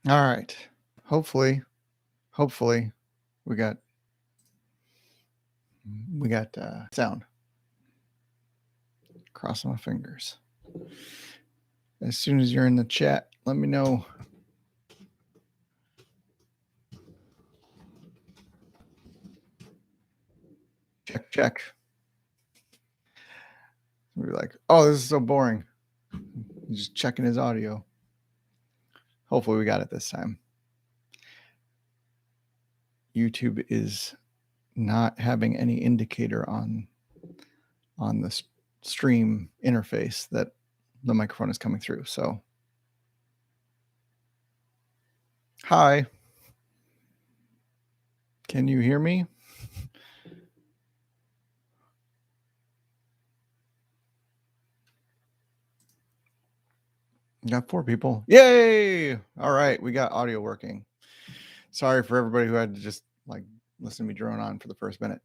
All right. Hopefully, hopefully we got sound. Crossing my fingers. As soon as you're in the chat, let me know. Check. We're like, oh, this is so boring. He's just checking his audio. Hopefully we got it this time. YouTube is not having any indicator on the stream interface that the microphone is coming through. So, hi. Can you hear me? Got 4 people. Yay! All right, we got audio working. Sorry for everybody who had to just like listen to me drone on for the first minute,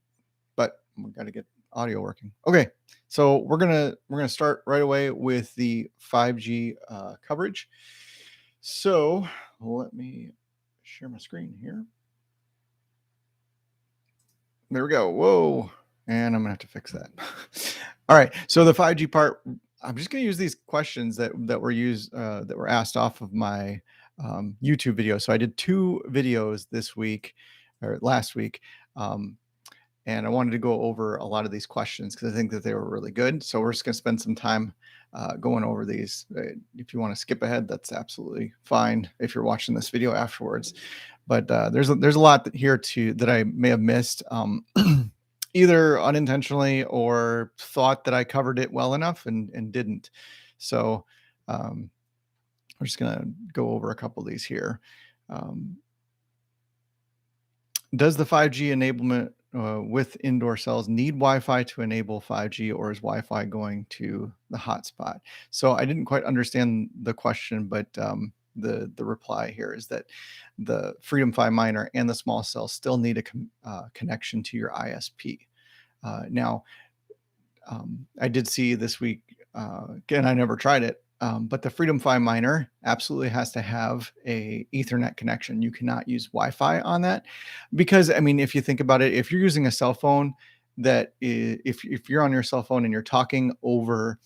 but we got to get audio working. Okay, so we're gonna start right away with the 5G coverage. So let me share my screen here. There we go. Whoa, and I'm gonna have to fix that. All right, so the 5G part. I'm just gonna use these questions that were asked off of my YouTube video. So I did 2 videos this week or last week. And I wanted to go over a lot of these questions because I think that they were really good. So we're just going to spend some time going over these. If you want to skip ahead, that's absolutely fine if you're watching this video afterwards. But there's a lot here that I may have missed, either unintentionally or thought that I covered it well enough and didn't. So we're just going to go over a couple of these here. Does the 5G enablement with indoor cells need Wi-Fi to enable 5G, or is Wi-Fi going to the hotspot? So I didn't quite understand the question, but the reply here is that the FreedomFi miner and the small cell still need a connection to your ISP. Now, I did see this week, again, I never tried it, but the FreedomFi miner absolutely has to have a Ethernet connection. You cannot use Wi-Fi on that because, I mean, if you think about it, if you're using a cell phone if you're on your cell phone and you're talking over,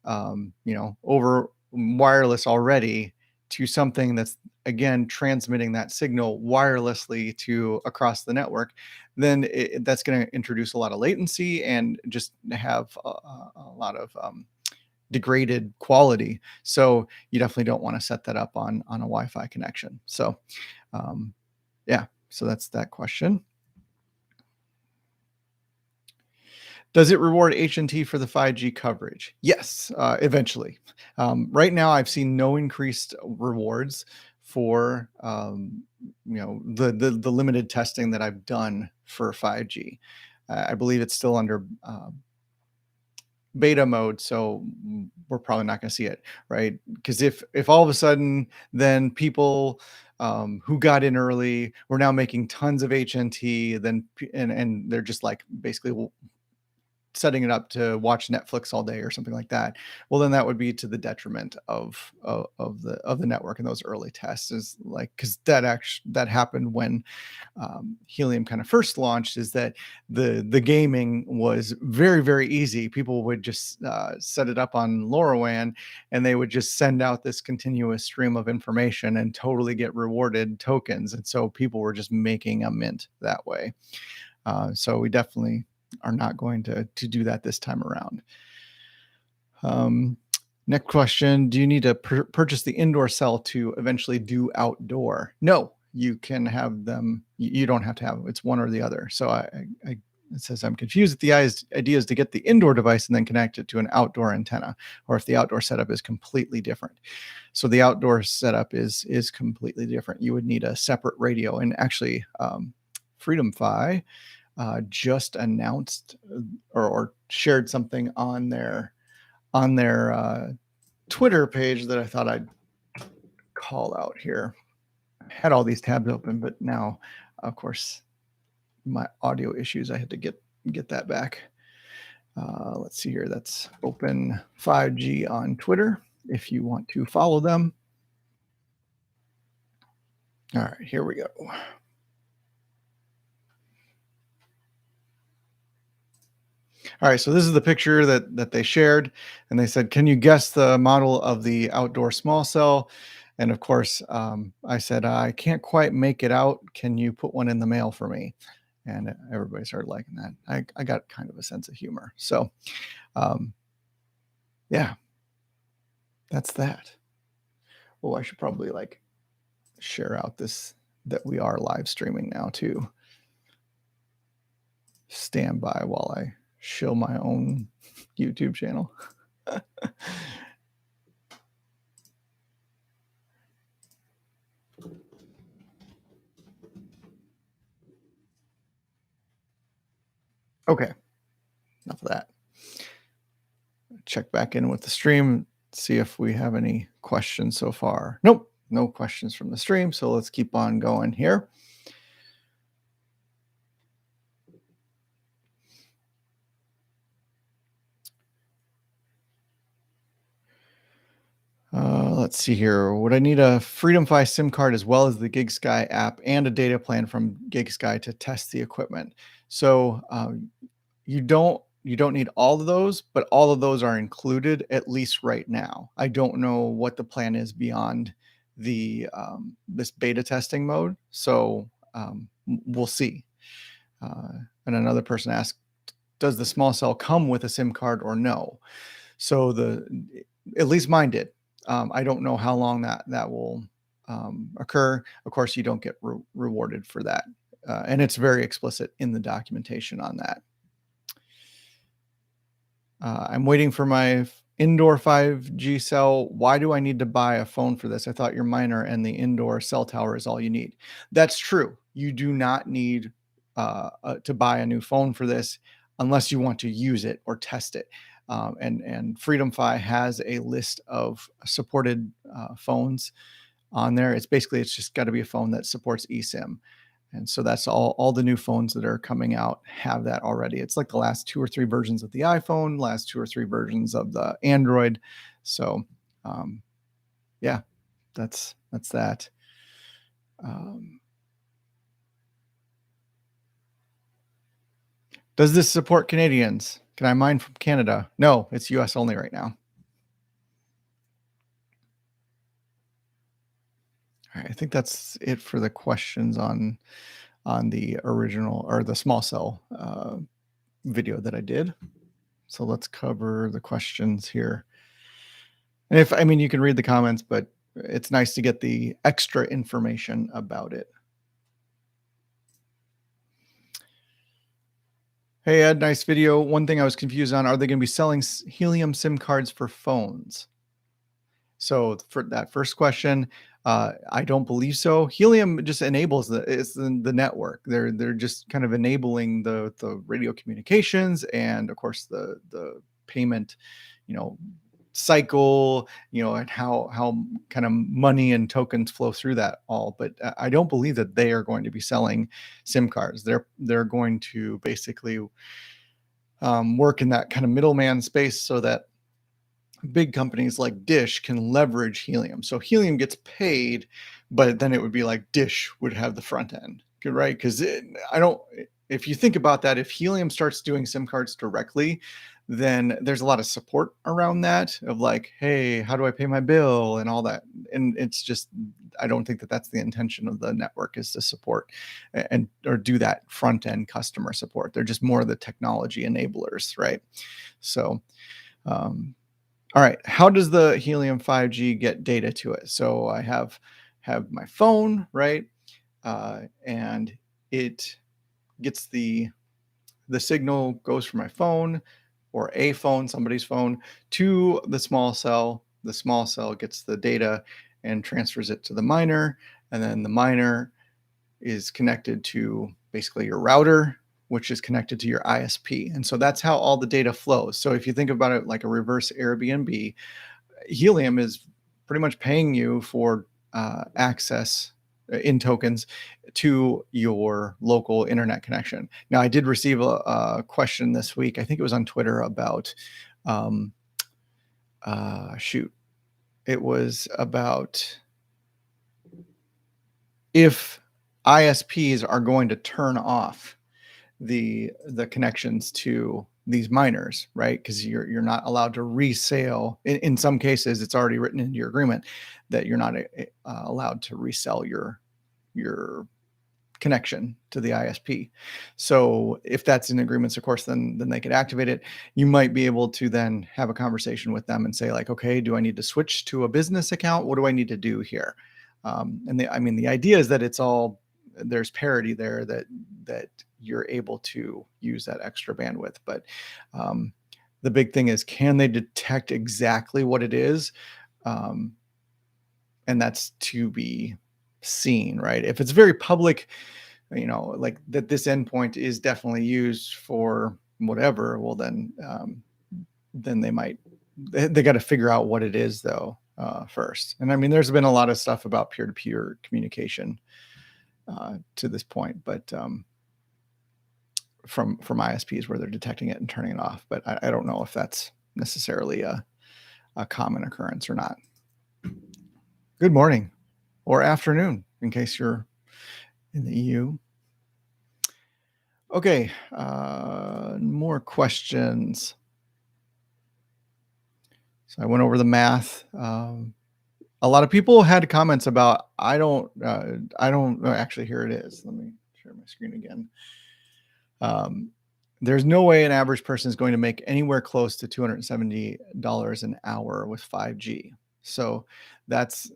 over wireless already to something that's again transmitting that signal wirelessly to across the network, then that's going to introduce a lot of latency and just have a lot of degraded quality. So you definitely don't want to set that up on a Wi-Fi connection. So yeah, so that's that question. Does it reward HNT for the 5G coverage? Yes, eventually. Right now, I've seen no increased rewards for the limited testing that I've done for 5G. I believe it's still under beta mode, so we're probably not going to see it, right? Because if all of a sudden then people who got in early were now making tons of HNT, then and they're just like basically setting it up to watch Netflix all day or something like that, well, then that would be to the detriment of the network in those early tests. Is like because that happened when Helium kind of first launched. Is that the gaming was very easy. People would just set it up on LoRaWAN, and they would just send out this continuous stream of information and totally get rewarded tokens. And so people were just making a mint that way. So we definitely are not going to do that this time around. Next question. Do you need to purchase the indoor cell to eventually do outdoor? No, you can have them. You don't have to have them. It's one or the other. So it says I'm confused. The idea is to get the indoor device and then connect it to an outdoor antenna, or if the outdoor setup is completely different. So the outdoor setup is completely different. You would need a separate radio. And actually, FreedomFi just announced or shared something on their Twitter page that I thought I'd call out here. I had all these tabs open, but now, of course, my audio issues, I had to get that back. Let's see here. That's Open 5G on Twitter if you want to follow them. All right, here we go. All right, so this is the picture that they shared, and they said, "Can you guess the model of the outdoor small cell?" And of course, I said, "I can't quite make it out. Can you put one in the mail for me?" And everybody started liking that. I got kind of a sense of humor. So, um, yeah, that's that. Oh, I should probably like share out this that we are live streaming now too. Stand by while I show my own YouTube channel. Okay, enough of that. Check back in with the stream, see if we have any questions so far. Nope, no questions from the stream. So let's keep on going here. Let's see here. Would I need a FreedomFi SIM card as well as the GigSky app and a data plan from GigSky to test the equipment? So you don't need all of those, but all of those are included at least right now. I don't know what the plan is beyond the this beta testing mode, so we'll see. And another person asked, "Does the small cell come with a SIM card or no?" So at least mine did. I don't know how long that will occur. Of course, you don't get rewarded for that, and it's very explicit in the documentation on that. I'm waiting for my indoor 5G cell. Why do I need to buy a phone for this? I thought your miner and the indoor cell tower is all you need. That's true. You do not need to buy a new phone for this unless you want to use it or test it. And FreedomFi has a list of supported phones on there. It's just got to be a phone that supports eSIM. And so that's all the new phones that are coming out have that already. It's like the last two or three versions of the iPhone, last two or three versions of the Android. So um, yeah, that's that. Um, does this support Canadians? Can I mine from Canada? No, it's US only right now. All right, I think that's it for the questions on the original or the small cell video that I did. So let's cover the questions here. And if I mean, you can read the comments, but it's nice to get the extra information about it. Hey, Ed, nice video. One thing I was confused on, are they going to be selling Helium SIM cards for phones? So for that first question, I don't believe so. Helium just enables the network. They're just kind of enabling the radio communications and of course the payment, you know, cycle, and how kind of money and tokens flow through that all. But I don't believe that they are going to be selling SIM cards. They're going to basically work in that kind of middleman space so that big companies like Dish can leverage Helium. So Helium gets paid, but then it would be like Dish would have the front end, right? Because I don't. If you think about that, if Helium starts doing SIM cards directly, then there's a lot of support around that of like, hey, how do I pay my bill and all that. And it's just, I don't think that that's the intention of the network is to support and or do that front end customer support. They're just more the technology enablers, right? So. All right, how does the Helium 5G get data to it? So I have my phone, right? And it gets the signal goes from my phone or a phone, somebody's phone, to the small cell. The small cell gets the data and transfers it to the miner, and then the miner is connected to basically your router, which is connected to your ISP. And so that's how all the data flows. So if you think about it like a reverse Airbnb, Helium is pretty much paying you for access in tokens to your local internet connection. Now, I did receive a question this week. I think it was on Twitter about, um, shoot, it was about if ISPs are going to turn off the connections to these miners, right? Because you're not allowed to resell. In some cases, it's already written into your agreement that you're not allowed to resell your connection to the ISP. So if that's in agreements, of course, then they could activate it. You might be able to then have a conversation with them and say like, okay, do I need to switch to a business account? What do I need to do here? I mean, the idea is that it's all there's parity there that you're able to use that extra bandwidth. But the big thing is, can they detect exactly what it is? Um, and that's to be seen, right? If it's very public, like that this endpoint is definitely used for whatever, well then they got to figure out what it is though first. And I mean, there's been a lot of stuff about peer-to-peer communication to this point, but from ISPs where they're detecting it and turning it off. But I don't know if that's necessarily a common occurrence or not. Good morning or afternoon in case you're in the EU. Okay, more questions. So I went over the math. A lot of people had comments about I don't actually, here it is. Let me share my screen again. There's no way an average person is going to make anywhere close to $270 an hour with 5G. So that's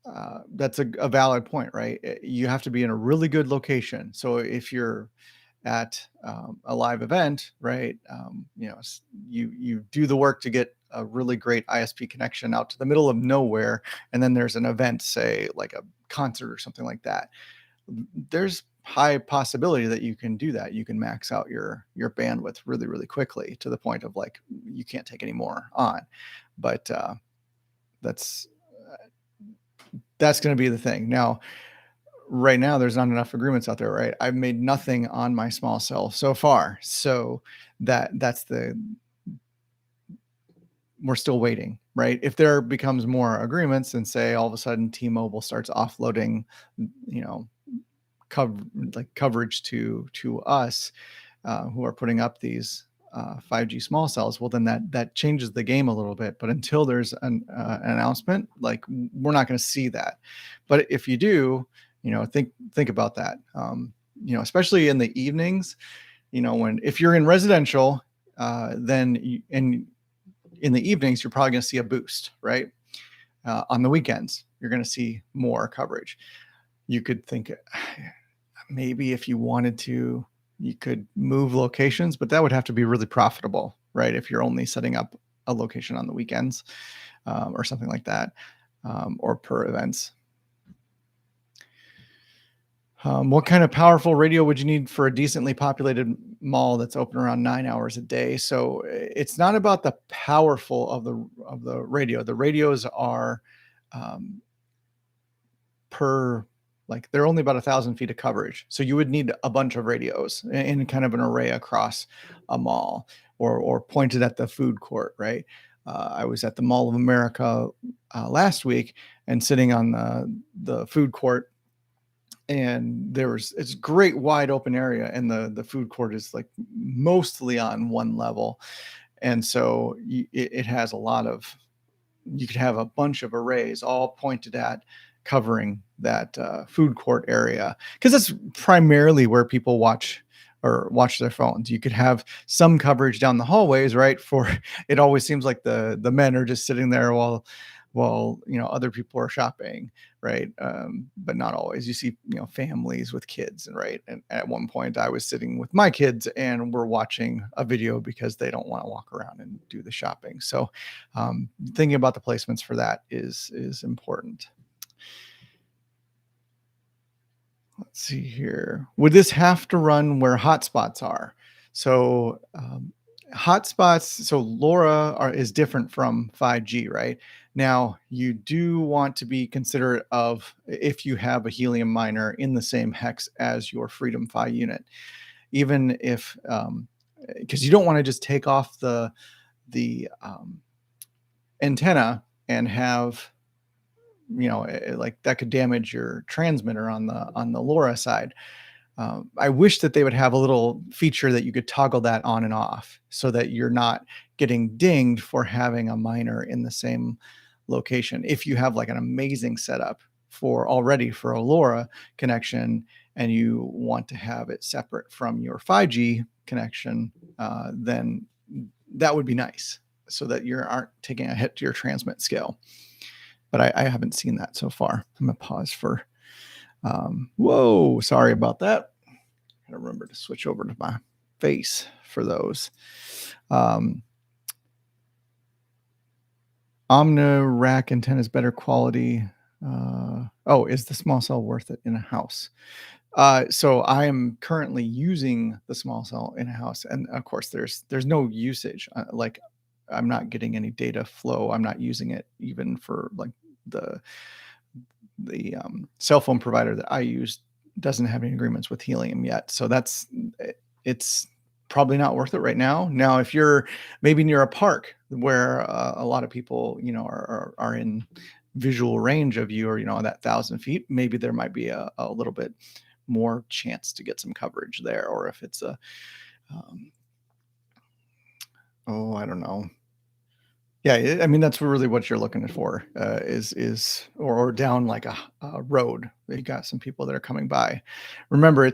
a valid point, right? You have to be in a really good location. So if you're at a live event, right? You do the work to get a really great ISP connection out to the middle of nowhere, and then there's an event, say like a concert or something like that. There's high possibility that you can do that. You can max out your bandwidth really, really quickly to the point of like you can't take any more on. But that's that's going to be the thing. Now, right now there's not enough agreements out there, right? I've made nothing on my small cell so far. So that's the we're still waiting, right? If there becomes more agreements and say all of a sudden T-Mobile starts offloading, you know, coverage to us who are putting up these 5G small cells, well, then that changes the game a little bit. But until there's an announcement, like we're not going to see that. But if you do, think about that. Especially in the evenings, when if you're in residential, then and in the evenings you're probably going to see a boost, right? On the weekends, you're going to see more coverage. You could think maybe if you wanted to, you could move locations, but that would have to be really profitable, right? If you're only setting up a location on the weekends or something like that, or per events. What kind of powerful radio would you need for a decently populated mall that's open around 9 hours a day? So it's not about the powerful of the radio. The radios are per like they're only about 1,000 feet of coverage. So you would need a bunch of radios in kind of an array across a mall or pointed at the food court, right? I was at the Mall of America last week and sitting on the food court, and it's great wide open area, and the food court is like mostly on one level. And so it has a lot of, you could have a bunch of arrays all pointed at covering that food court area, because that's primarily where people watch their phones. You could have some coverage down the hallways, right? For it always seems like the men are just sitting there while other people are shopping, right? But not always. You see families with kids, and right. And at one point I was sitting with my kids and we're watching a video because they don't want to walk around and do the shopping. So thinking about the placements for that is important. Let's see here. Would this have to run where hotspots are? So hotspots, so LoRa is different from 5G, right? Now, you do want to be considerate of if you have a Helium miner in the same hex as your FreedomFi unit, even if, because you don't want to just take off the antenna and have like that could damage your transmitter on the LoRa side. I wish that they would have a little feature that you could toggle that on and off so that you're not getting dinged for having a miner in the same location. If you have like an amazing setup for a LoRa connection and you want to have it separate from your 5G connection, then that would be nice so that you aren't taking a hit to your transmit scale. But I haven't seen that so far. I'm gonna pause for. Whoa, sorry about that. Gotta remember to switch over to my face for those. Omni rack antenna is better quality. Is the small cell worth it in a house? So I am currently using the small cell in a house, and of course, there's no usage. Like I'm not getting any data flow. I'm not using it even for like the cell phone provider that I use doesn't have any agreements with Helium yet. So it's probably not worth it right now. Now, if you're maybe near a park where a lot of people, are in visual range of you, or that 1,000 feet, maybe there might be a little bit more chance to get some coverage there. Or if it's I don't know. Yeah, I mean that's really what you're looking for, or down like a road. You got some people that are coming by. Remember,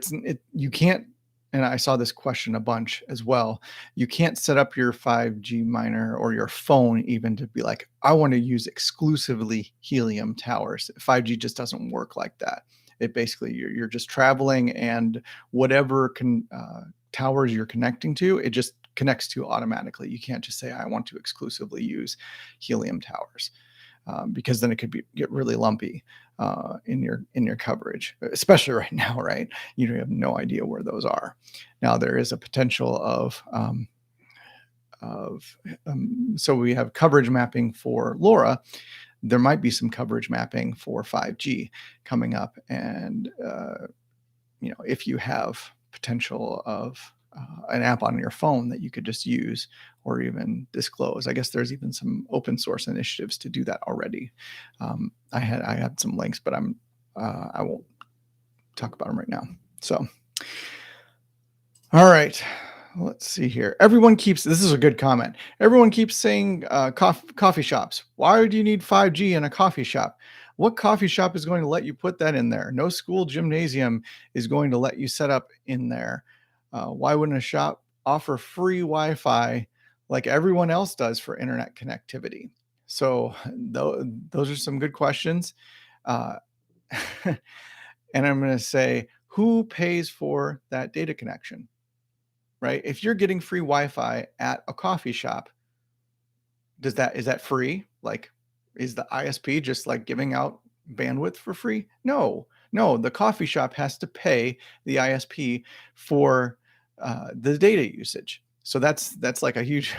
you can't. And I saw this question a bunch as well. You can't set up your 5G miner or your phone even to be like, I want to use exclusively Helium towers. 5G just doesn't work like that. It basically you're just traveling, and whatever towers you're connecting to, it just connects to automatically. You can't just say I want to exclusively use Helium towers, because then it could get really lumpy in your coverage, especially right now. Right, you have no idea where those are. Now there is a potential so we have coverage mapping for LoRa. There might be some coverage mapping for 5G coming up, and if you have potential of an app on your phone that you could just use or even disclose. I guess there's even some open source initiatives to do that already. I had some links, but I won't talk about them right now. So, all right, let's see here. This is a good comment. Everyone keeps saying coffee shops. Why do you need 5G in a coffee shop? What coffee shop is going to let you put that in there? No school gymnasium is going to let you set up in there. Why wouldn't a shop offer free Wi-Fi like everyone else does for internet connectivity? So those are some good questions. And I'm going to say, who pays for that data connection? Right? If you're getting free Wi-Fi at a coffee shop, is that free? Like, is the ISP just like giving out bandwidth for free? No, the coffee shop has to pay the ISP for the data usage. So that's like a huge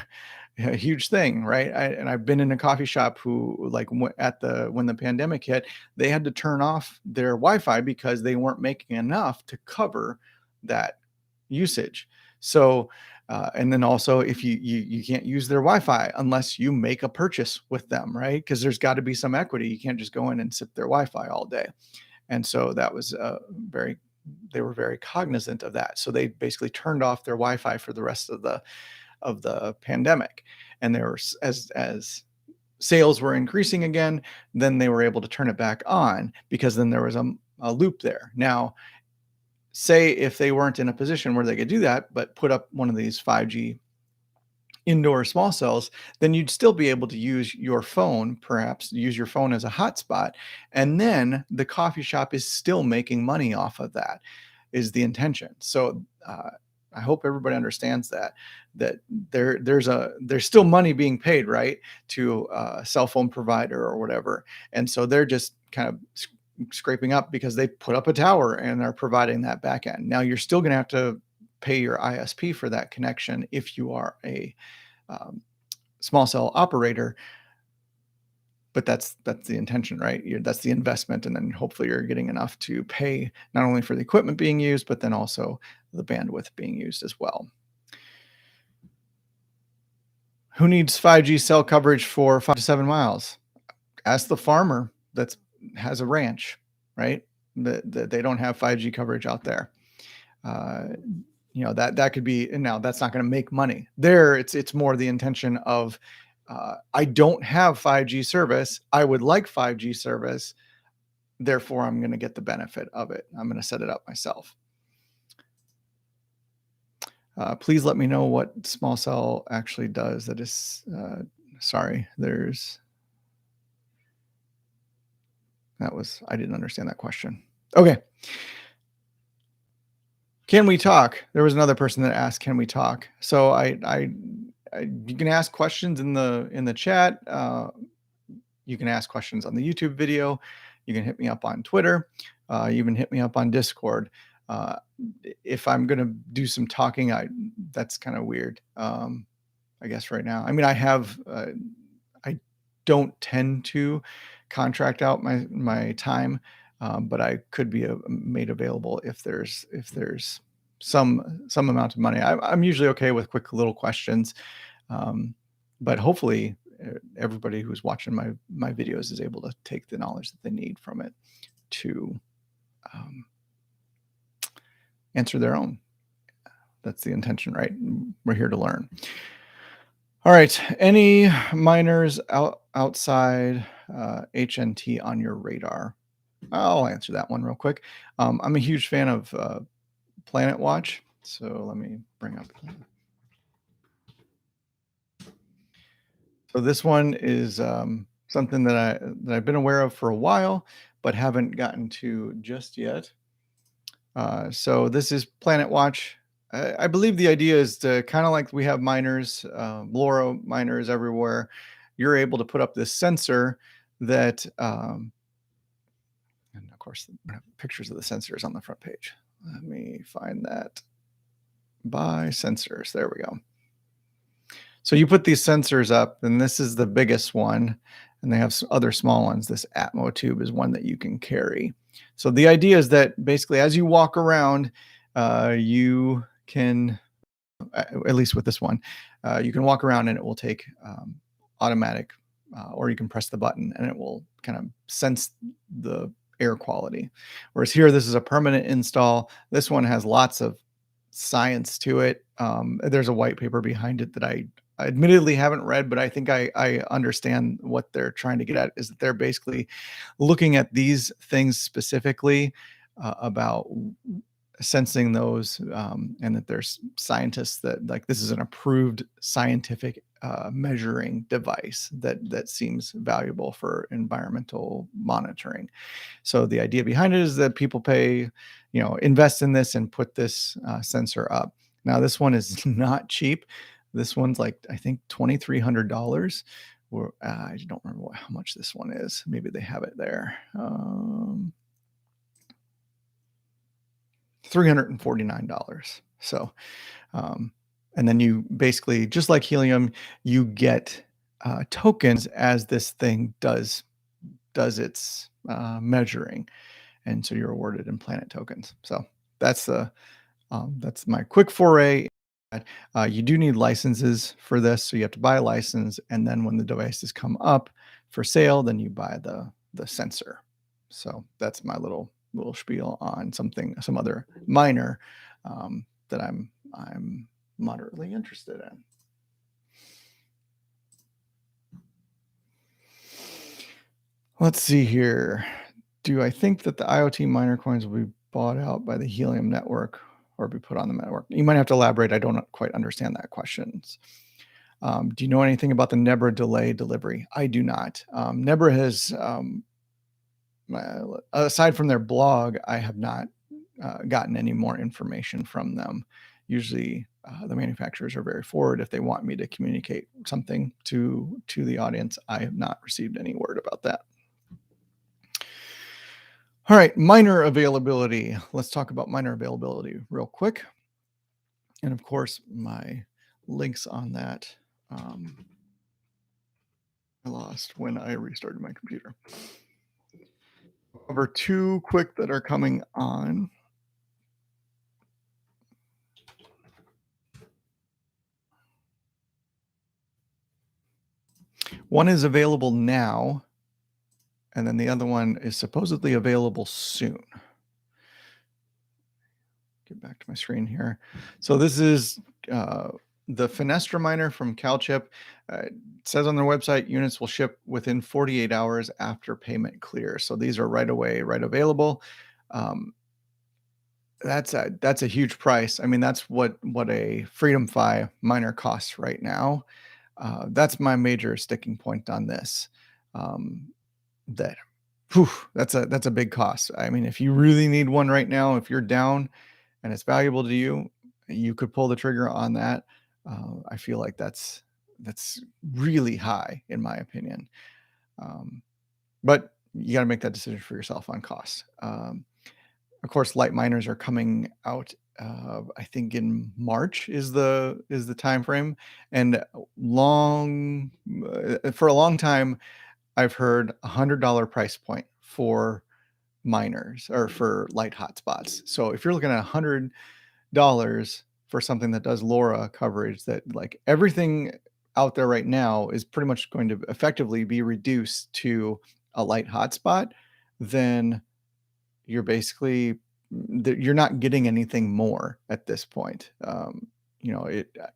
a huge thing, right? And I've been in a coffee shop who like when the pandemic hit, they had to turn off their Wi-Fi because they weren't making enough to cover that usage. So and then also, if you can't use their Wi-Fi unless you make a purchase with them, right? Because there's got to be some equity. You can't just go in and sip their Wi-Fi all day. And so that was they were very cognizant of that. So they basically turned off their Wi-Fi for the rest of the pandemic. And there were as sales were increasing again, then they were able to turn it back on because then there was a loop there. Now, say if they weren't in a position where they could do that, but put up one of these 5G indoor small cells, then you'd still be able to use your phone, perhaps use your phone as a hotspot. And then the coffee shop is still making money off of that, is the intention. So I hope everybody understands that there's still money being paid, right, to a cell phone provider or whatever. And so they're just kind of scraping up because they put up a tower and are providing that back end. Now you're still going to have to pay your ISP for that connection if you are a small cell operator, but that's the intention, right? That's the investment, and then hopefully you're getting enough to pay not only for the equipment being used, but then also the bandwidth being used as well. Who needs 5G cell coverage for 5 to 7 miles? Ask the farmer that's has a ranch, right? That they don't have 5G coverage out there. Uh, that could be, and now that's not going to make money there. It's more the intention of, I don't have 5G service. I would like 5G service. Therefore, I'm going to get the benefit of it. I'm going to set it up myself. Please let me know what small cell actually does. That is, sorry, I didn't understand that question. Okay. Can we talk? There was another person that asked, can we talk? So you can ask questions in the chat. You can ask questions on the YouTube video. You can hit me up on Twitter. You can hit me up on Discord. If I'm going to do some talking, that's kind of weird. I guess right now, I mean, I don't tend to contract out my time, but I could be made available if there's some amount of money. I'm usually okay with quick little questions, but hopefully everybody who's watching my videos is able to take the knowledge that they need from it to answer their own. That's the intention, right? We're here to learn. All right. Any miners outside HNT on your radar? I'll answer that one real quick. I'm a huge fan of Planet Watch. So let me bring up. So this one is something that I've been aware of for a while, but haven't gotten to just yet. So this is Planet Watch. I believe the idea is to kind of like we have miners, LoRa miners everywhere. You're able to put up this sensor that, and of course, we have pictures of the sensors on the front page. Let me find that by sensors. There we go. So you put these sensors up, and this is the biggest one, and they have some other small ones. This Atmo tube is one that you can carry. So the idea is that basically as you walk around, you can, at least with this one, you can walk around and it will take automatic, or you can press the button and it will kind of sense the air quality. Whereas here, this is a permanent install. This one has lots of science to it. There's a white paper behind it that I admittedly haven't read, but I think I understand what they're trying to get at, is that they're basically looking at these things specifically about sensing those, and that there's scientists that like this is an approved scientific measuring device that seems valuable for environmental monitoring. So the idea behind it is that people pay, invest in this and put this sensor up. Now this one is not cheap. This one's like, I think $2,300. Or I don't remember how much this one is. Maybe they have it there. $349. So, and then you basically, just like Helium, you get tokens as this thing does its measuring, and so you're awarded in planet tokens. So that's my quick foray. You do need licenses for this, so you have to buy a license, and then when the devices come up for sale, then you buy the sensor. So that's my little spiel on some other miner that I'm moderately interested in. Let's see here. Do I think that the IoT miner coins will be bought out by the Helium network or be put on the network? You might have to elaborate. I don't quite understand that question. Do you know anything about the Nebra delay delivery? I do not. Nebra has, aside from their blog, I have not gotten any more information from them. Usually the manufacturers are very forward. If they want me to communicate something to the audience, I have not received any word about that. All right, miner availability. Let's talk about miner availability real quick. And of course, my links on that I lost when I restarted my computer. Cover two quick that are coming on. One is available now, and then the other one is supposedly available soon. Get back to my screen here. So this is uh, the Finestra miner from CalChip. It says on their website units will ship within 48 hours after payment clears. So these are right away, right available. Um, that's a huge price. I mean, that's what a FreedomFi miner costs right now. That's my major sticking point on this. Um, that whew, that's a big cost. I mean, if you really need one right now, if you're down and it's valuable to you, you could pull the trigger on that. I feel like that's really high in my opinion. But you got to make that decision for yourself on cost. Of course, light miners are coming out. I think in March is the time frame, and long for a long time, I've heard $100 price point for miners or for light hotspots. So if you're looking at $100 for something that does LoRa coverage, that like everything out there right now is pretty much going to effectively be reduced to a light hotspot, then you're basically you're not getting anything more at this point.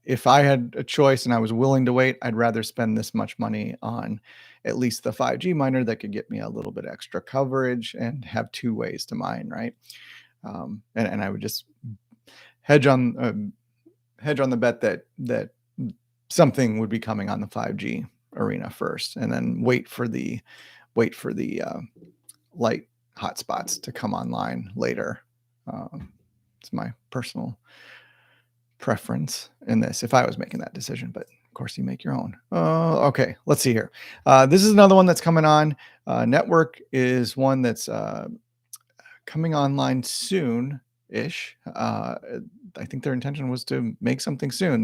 If I had a choice and I was willing to wait, I'd rather spend this much money on at least the 5G miner that could get me a little bit extra coverage and have two ways to mine, right? And I would just hedge on hedge on the bet that something would be coming on the 5G arena first, and then wait for the light hotspots to come online later. It's my personal preference in this if I was making that decision, but of course you make your own. Okay, let's see here. This is another one that's coming on. Network is one that's coming online soon ish. I think their intention was to make something soon.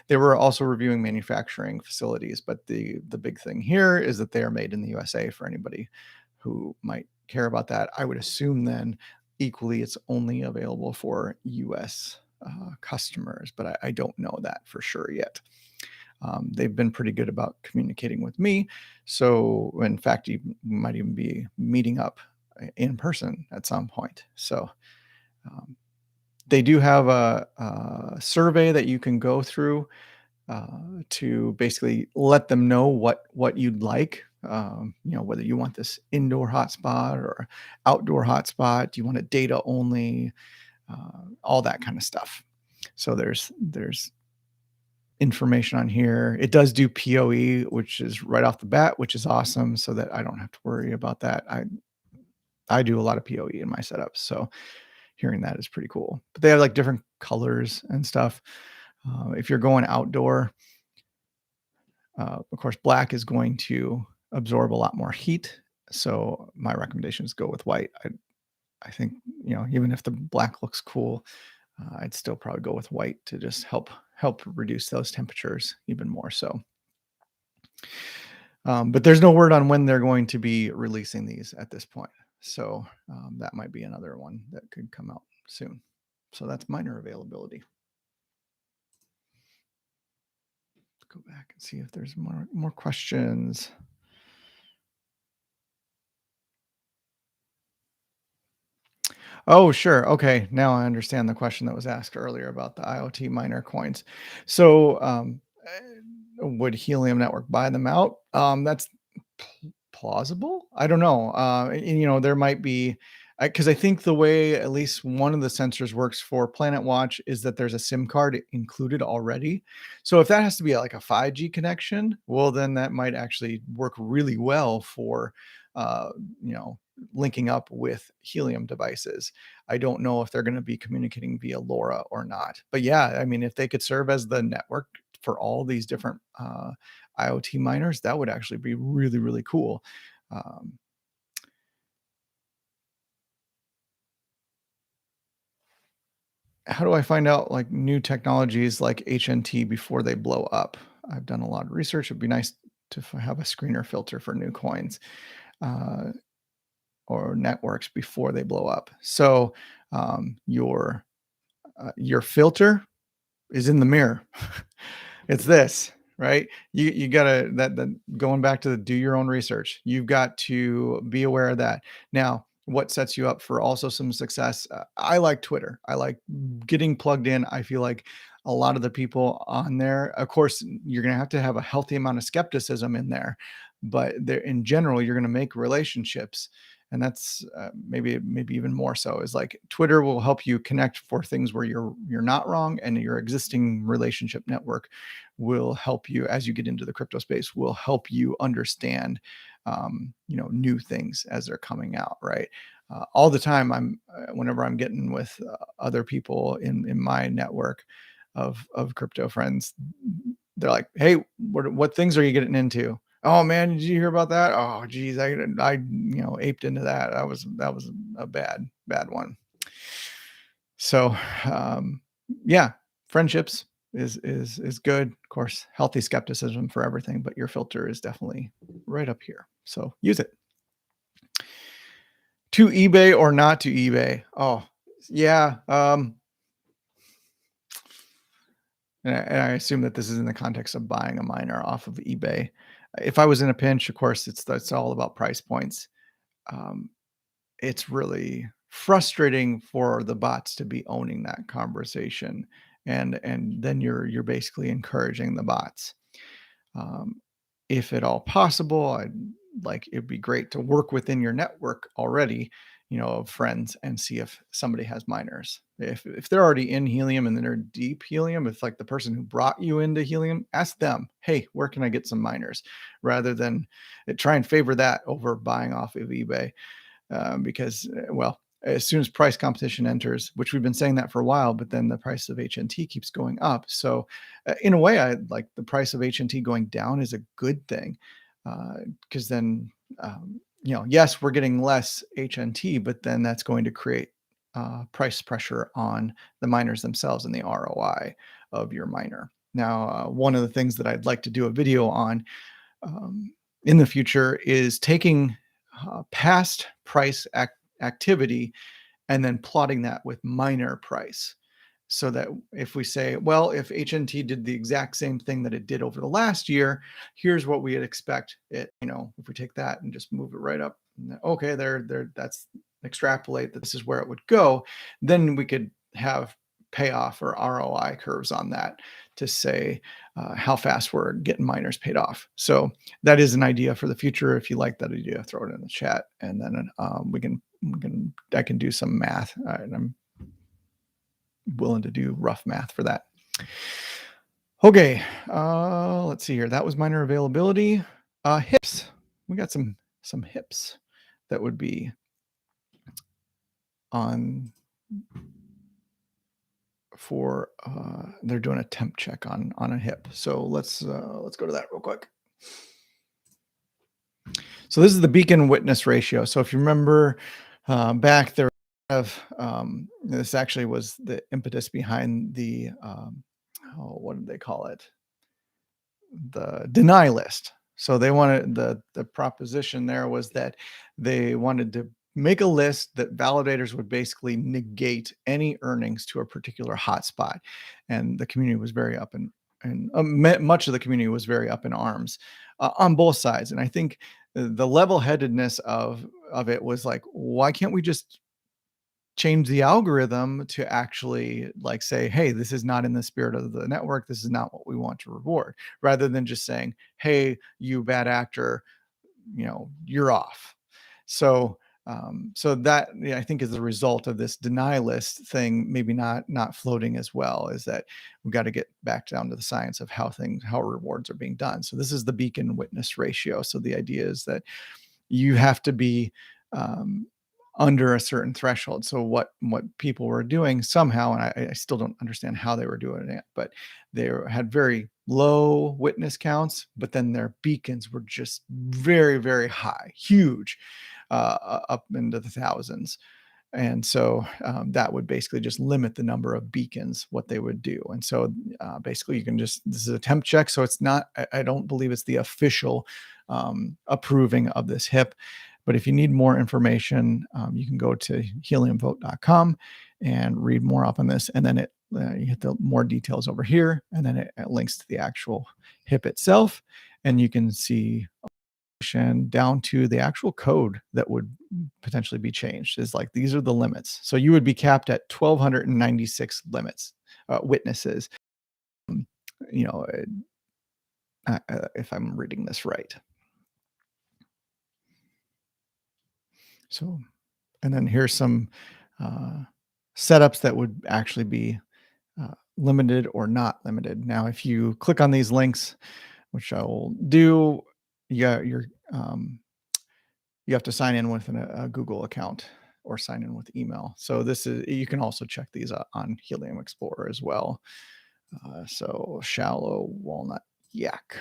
They were also reviewing manufacturing facilities, but the big thing here is that they are made in the USA for anybody who might care about that. I would assume then equally it's only available for US customers, but I don't know that for sure yet. They've been pretty good about communicating with me. So, in fact, you might even be meeting up in person at some point. So, um, they do have a survey that you can go through to basically let them know what you'd like. Whether you want this indoor hotspot or outdoor hotspot, do you want it data only, all that kind of stuff. So there's information on here. It does do PoE, which is right off the bat, which is awesome, so that I don't have to worry about that. I do a lot of PoE in my setups, so hearing that is pretty cool. But they have like different colors and stuff. If you're going outdoor, of course, black is going to absorb a lot more heat. So my recommendation is go with white. I think even if the black looks cool, I'd still probably go with white to just help reduce those temperatures even more so. But there's no word on when they're going to be releasing these at this point. So that might be another one that could come out soon. So that's miner availability. Let's go back and see if there's more questions. Oh, sure. Okay. Now I understand the question that was asked earlier about the IoT miner coins. So, would Helium Network buy them out? That's plausible. I don't know. There might be, because I think the way at least one of the sensors works for Planet Watch is that there's a SIM card included already. So if that has to be like a 5G connection, well, then that might actually work really well for, uh, you know, linking up with Helium devices. I don't know if they're going to be communicating via LoRa or not. But yeah, I mean, if they could serve as the network for all these different IoT miners, that would actually be really, really cool. Um, how do I find out like new technologies like HNT before they blow up? I've done a lot of research. It'd be nice to have a screener filter for new coins uh, or networks before they blow up. So your filter is in the mirror. It's this. right? You gotta that going back to the do your own research. You've got to be aware of that. Now, what sets you up for also some success? I like Twitter. I like getting plugged in. I feel like a lot of the people on there, of course, you're gonna have to have a healthy amount of skepticism in there, but there in general, you're gonna make relationships. And that's maybe even more so is like Twitter will help you connect for things where you're not wrong, and your existing relationship network will help you as you get into the crypto space, will help you understand new things as they're coming out, right? All the time whenever I'm getting with other people in my network of crypto friends, they're like, hey, what things are you getting into? Oh man, did you hear about that? Oh geez, I aped into that. That was a bad one. So yeah, friendships is good. Of course, healthy skepticism for everything, but your filter is definitely right up here. So use it. To eBay or not to eBay? Oh, yeah. And I assume that this is in the context of buying a miner off of eBay. If I was in a pinch, of course, that's all about price points. Um, it's really frustrating for the bots to be owning that conversation, and then you're basically encouraging the bots. Um, if at all possible, I'd like it'd be great to work within your network already, of friends, and see if somebody has miners. If they're already in Helium and they're deep Helium, if like the person who brought you into Helium, ask them, hey, where can I get some miners? Rather than try and favor that over buying off of eBay, because well, as soon as price competition enters, which we've been saying that for a while, but then the price of HNT keeps going up. So in a way, I like the price of HNT going down is a good thing, because then yes, we're getting less HNT, but then that's going to create price pressure on the miners themselves and the ROI of your miner. Now, one of the things that I'd like to do a video on in the future is taking past price activity and then plotting that with miner price. So that if we say, well, if HNT did the exact same thing that it did over the last year, here's what we'd expect it, if we take that and just move it right up, okay, there, that's extrapolate that this is where it would go, then we could have payoff or ROI curves on that to say how fast we're getting miners paid off. So that is an idea for the future. If you like that idea, throw it in the chat, and then I can do some math, and I'm willing to do rough math for that. Okay, let's see here. That was miner availability. Hips. We got some hips that would be on for they're doing a temp check on a hip. So let's go to that real quick. So this is the beacon witness ratio. So if you remember back there, this actually was the impetus behind the what did they call it? The deny list. So they wanted the proposition there was that they wanted to make a list that validators would basically negate any earnings to a particular hotspot, and the community was very up in and much of the community was very up in arms on both sides. And I think the level-headedness of it was like, why can't we just change the algorithm to actually like say, hey, this is not in the spirit of the network, this is not what we want to reward, rather than just saying, hey, you bad actor, you're off. So so that, yeah, I think is the result of this deny list thing maybe not floating as well, is that we've got to get back down to the science of how rewards are being done. So this is the beacon witness ratio. So the idea is that you have to be um, under a certain threshold. So what people were doing somehow, and I still don't understand how they were doing it, but had very low witness counts, but then their beacons were just very, very high, huge, up into the thousands. And so that would basically just limit the number of beacons, what they would do. And so basically you can just, this is a temp check. So it's not, I don't believe it's the official approving of this HIP. But if you need more information, you can go to heliumvote.com and read more up on this. And then it you hit the more details over here, and then it links to the actual HIP itself, and you can see down to the actual code that would potentially be changed. Is like these are the limits. So you would be capped at 1,296 limits witnesses. Um, You know, if I'm reading this right. So, and then here's some uh, setups that would actually be limited or not limited. Now, if you click on these links, which I will do, yeah, you have to sign in with a Google account or sign in with email. So this is you can also check these out on Helium Explorer as well. So shallow walnut yak.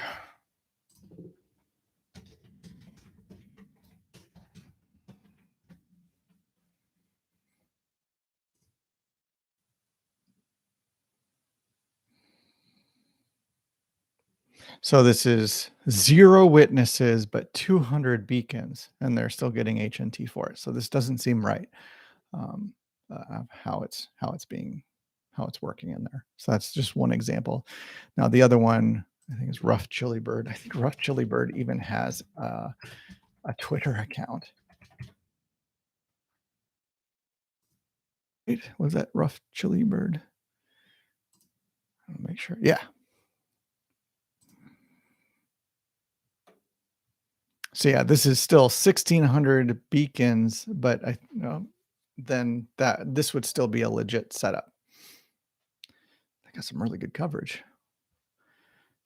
So this is 0 witnesses, but 200 beacons, and they're still getting HNT for it. So this doesn't seem right. Um, of how it's working in there. So that's just one example. Now the other one I think is Rough Chili Bird. I think Rough Chili Bird even has a Twitter account. Wait, was that Rough Chili Bird? I'll make sure. Yeah. So yeah, this is still 1,600 beacons, but then this would still be a legit setup. I got some really good coverage.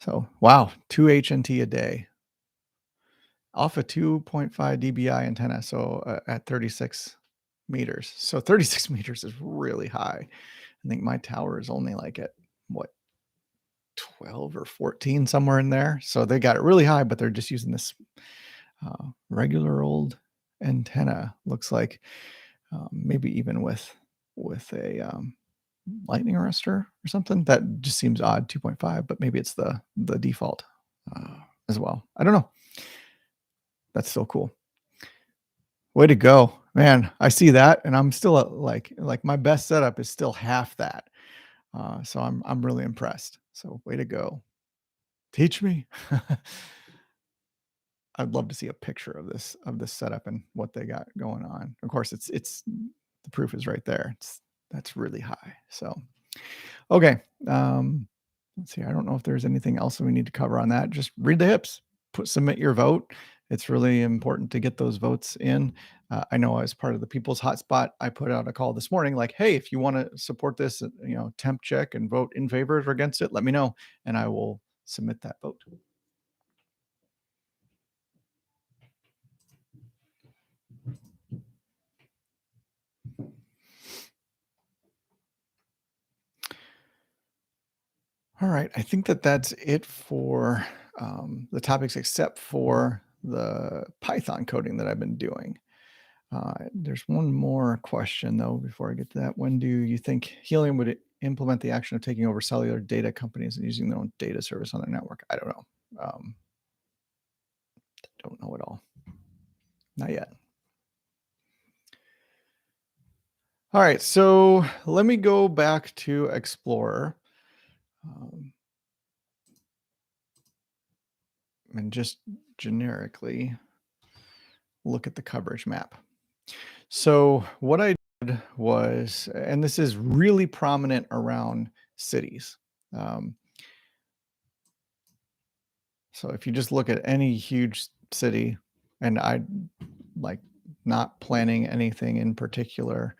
So wow, 2 HNT a day off a 2.5 dBi antenna. So at 36 meters. So 36 meters is really high. I think my tower is only like at what 12 or 14 somewhere in there. So they got it really high, but they're just using this regular old antenna. Looks like maybe even with a lightning arrestor or something. That just seems odd. 2.5, but maybe it's the default as well. I don't know. That's still cool. Way to go, man! I see that, and I'm still at like my best setup is still half that. So I'm really impressed. So way to go. Teach me. I'd love to see a picture of this setup and what they got going on. Of course, it's the proof is right there. That's really high. So okay. Let's see. I don't know if there's anything else that we need to cover on that. Just read the hips. Submit your vote. It's really important to get those votes in. I know as part of the People's Hotspot, I put out a call this morning like, hey, if you want to support this, temp check and vote in favor or against it, let me know, and I will submit that vote. All right. I think that's it for the topics, except for the Python coding that I've been doing. There's one more question, though, before I get to that. When do you think Helium would implement the action of taking over cellular data companies and using their own data service on their network? I don't know. Don't know at all. Not yet. All right. So let me go back to Explorer. And just generically look at the coverage map. So what I did was, and this is really prominent around cities. So if you just look at any huge city, and I like not planning anything in particular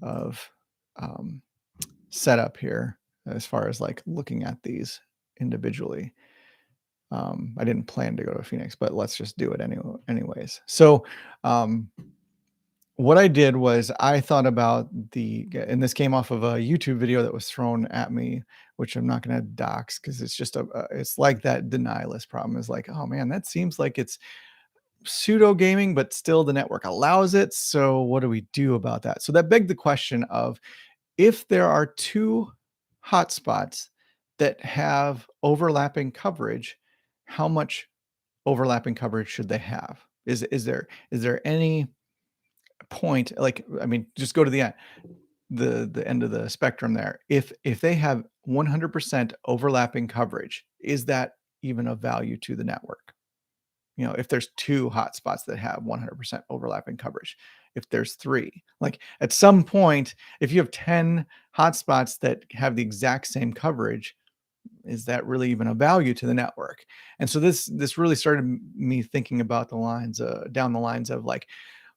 of setup here as far as like looking at these individually. I didn't plan to go to Phoenix, but let's just do it anyways. So what I did was I thought about and this came off of a YouTube video that was thrown at me, which I'm not going to dox because it's just it's like that denialist problem is like, oh man, that seems like it's pseudo gaming, but still the network allows it. So what do we do about that? So that begged the question of if there are two hotspots that have overlapping coverage, how much overlapping coverage should they have? Is there any point, like, I mean, just go to the end. the end of the spectrum there. If they have 100% overlapping coverage, is that even of value to the network? You know, if there's 2 hotspots that have 100% overlapping coverage, if there's 3, like at some point, if you have 10 hotspots that have the exact same coverage, is that really even a value to the network? And so this really started me thinking about the lines down the lines of like,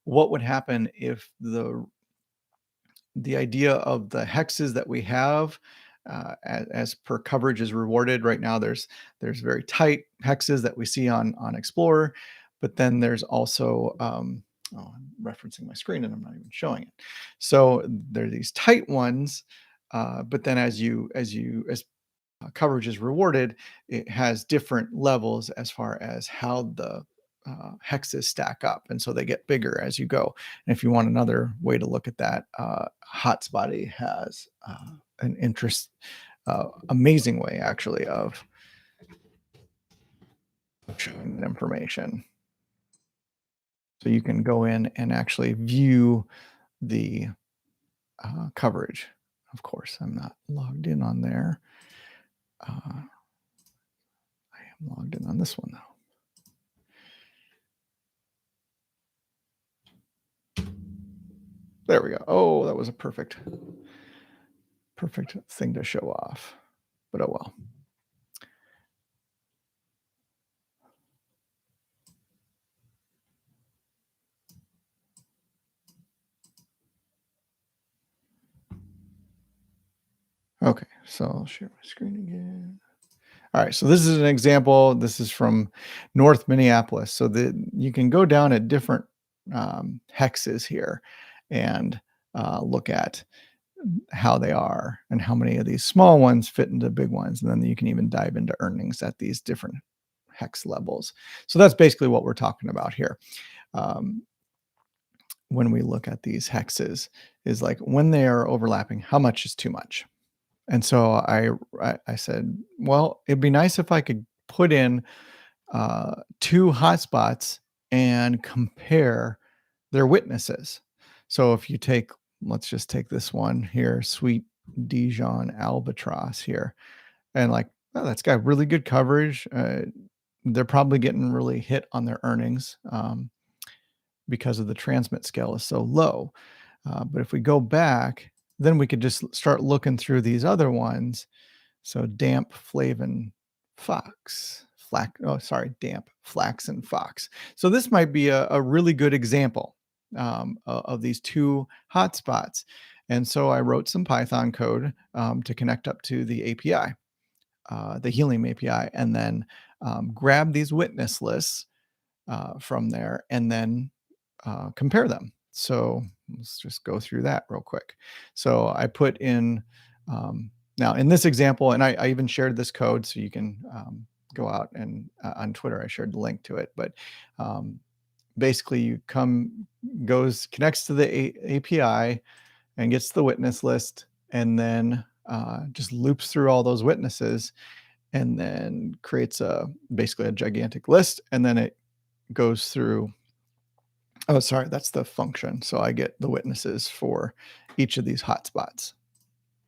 what would happen if the idea of the hexes that we have as per coverage is rewarded. Right now there's very tight hexes that we see on Explorer, but then there's also oh, I'm referencing my screen and I'm not even showing it. So there are these tight ones, but then as coverage is rewarded, it has different levels as far as how the hexes stack up. And so they get bigger as you go. And if you want another way to look at that, Hotspotty has an amazing way actually of showing that information. So you can go in and actually view the coverage. Of course, I'm not logged in on there. I am logged in on this one though. There we go. Oh, that was a perfect thing to show off. But oh well. Okay, so I'll share my screen again. All right, so this is an example. This is from North Minneapolis. So you can go down at different hexes here and look at how they are and how many of these small ones fit into big ones. And then you can even dive into earnings at these different hex levels. So that's basically what we're talking about here. Um, when we look at these hexes is like when they are overlapping, how much is too much? And so I said, well, it'd be nice if I could put in 2 hotspots and compare their witnesses. So if you take, let's just take this one here, Sweet Dijon Albatross here, and like, oh, that's got really good coverage. They're probably getting really hit on their earnings because of the transmit scale is so low. But if we go back, then we could just start looking through these other ones. So damp flavin fox, damp flaxen fox. So this might be a really good example of these 2 hotspots. And so I wrote some Python code to connect up to the API, the Helium API, and then grab these witness lists from there and then compare them. So let's just go through that real quick. So I put in, now in this example, and I even shared this code so you can go out and on Twitter, I shared the link to it. But basically you connects to the API and gets the witness list and then just loops through all those witnesses and then creates basically a gigantic list. And then it goes through. Oh, sorry, that's the function. So I get the witnesses for each of these hotspots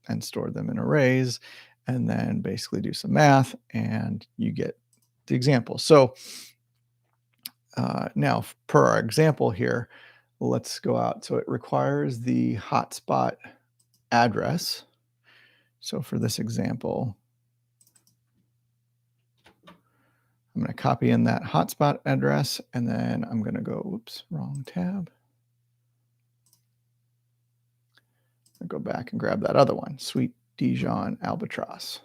and store them in arrays and then basically do some math and you get the example. So now per our example here, let's go out. So it requires the hotspot address. So for this example, I'm going to copy in that hotspot address and then I'm going to go, oops, wrong tab. I'll go back and grab that other one, Sweet Dijon Albatross.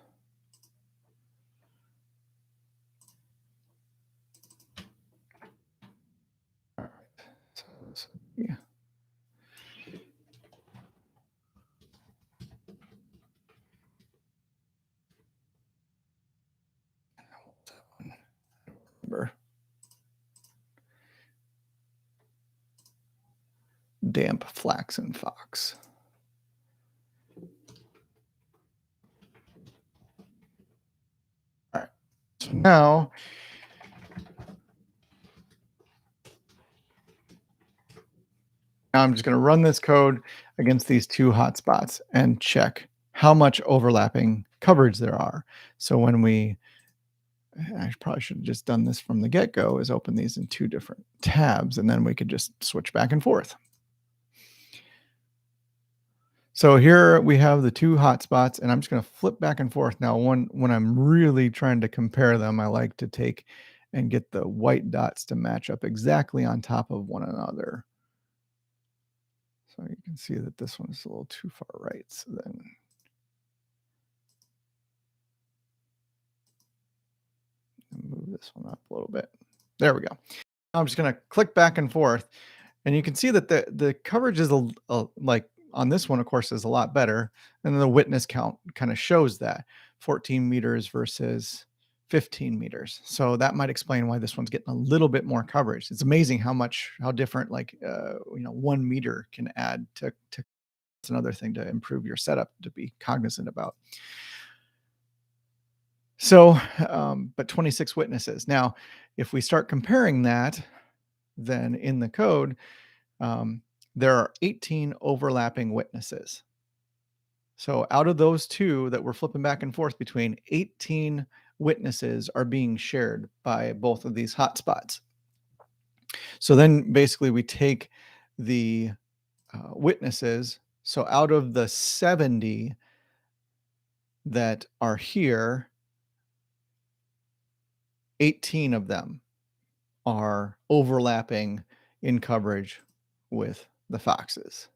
All right. So yeah. Remember. Damp flaxen fox. All right. So now I'm just going to run this code against these two hotspots and check how much overlapping coverage there are. So when I probably should have just done this from the get-go, is open these in two different tabs, and then we could just switch back and forth. So here we have the two hotspots, and I'm just going to flip back and forth. Now, when I'm really trying to compare them, I like to take and get the white dots to match up exactly on top of one another. So you can see that this one is a little too far right. So then move this one up a little bit. There we go. I'm just going to click back and forth, and you can see that the coverage is like on this one, of course, is a lot better, and then the witness count kind of shows that 14 meters versus 15 meters. So that might explain why this one's getting a little bit more coverage. It's amazing how different, like 1 meter can add to. It's another thing to improve your setup to be cognizant about. So, but 26 witnesses. Now, if we start comparing that, then in the code, there are 18 overlapping witnesses. So out of those two that we're flipping back and forth between, 18 witnesses are being shared by both of these hotspots. So then basically we take the witnesses. So out of the 70 that are here, 18 of them are overlapping in coverage with the foxes.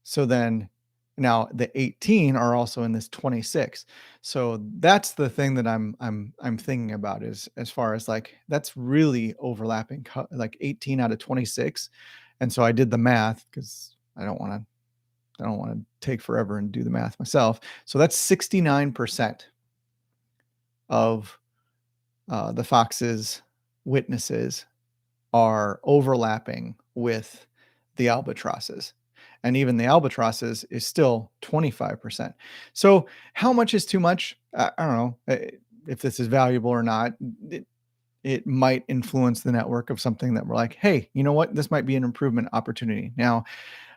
So then now the 18 are also in this 26. So that's the thing that I'm thinking about, is as far as like that's really overlapping, like 18 out of 26. And so I did the math because I don't want to take forever and do the math myself. So that's 69% of the fox's witnesses are overlapping with the albatrosses. And even the albatrosses is still 25%. So how much is too much? I don't know if this is valuable or not. It might influence the network of something that we're like, hey, you know what? This might be an improvement opportunity. Now